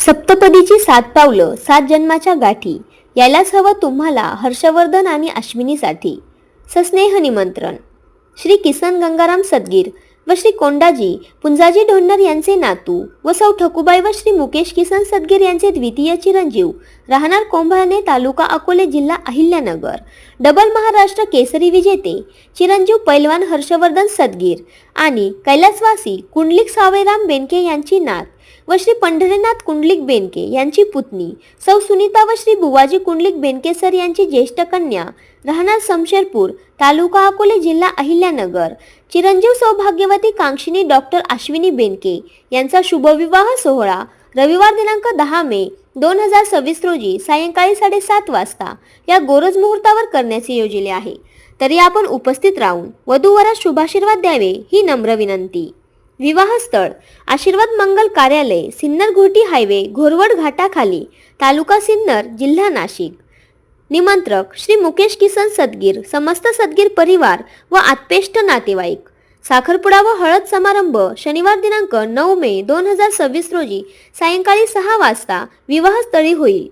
सप्तपदीची 7 पावलं 7 जन्माच्या गाठी यायलाच हवं तुम्हाला हर्षवर्धन आणि अश्विनीसाठी. सस्नेह निमंत्रण. श्री किसन गंगाराम सदगीर व श्री कोंडाजी पुंजाजी ढोणर यांचे नातू व सौ ठकूबाई व श्री मुकेश किसन सदगीर यांचे द्वितीय चिरंजीव, राहणार कोंभाळणे, तालुका अकोले, जिल्हा अहिल्यानगर, डबल महाराष्ट्र केसरी विजेते चिरंजीव पैलवान हर्षवर्धन सदगीर आणि कैलासवासी कुंडलिक सावळेराम बेनके यांची नात व श्री पंढरीनाथ कुंडलिक बेनके यांची पुतणी सौ सुनीता व श्री बुवाजी कुंडलिक बेनके सर यांची ज्येष्ठ कन्या, राहणार समशेरपूर, तालुका अकोले, जिल्हा अहिल्यानगर, चिरंजीव सौभाग्यवती कांक्षिणी डॉक्टर अश्विनी बेनके यांचा शुभविवाह सोहळा रविवार दिनांक 10 मे 2026 रोजी सायंकाळी 7:30 वाजता या गोरज मुहूर्तावर करण्याचे योजले आहे. तरी आपण उपस्थित राहून वधूवरास शुभाशीर्वाद द्यावे ही नम्र विनंती. विवाह स्थळ आशीर्वाद मंगल कार्यालय, सिन्नर घोटी हायवे, घोरवड घाटाखाली, तालुका सिन्नर, जिल्हा नाशिक. निमंत्रक श्री मुकेश किसन सदगीर, समस्त सदगीर परिवार व आत्पेष्ट नातेवाईक. साखरपुडा व हळद समारंभ शनिवार दिनांक 9 मे 2026 रोजी सायंकाळी 6 वाजता विवाहस्थळी होईल.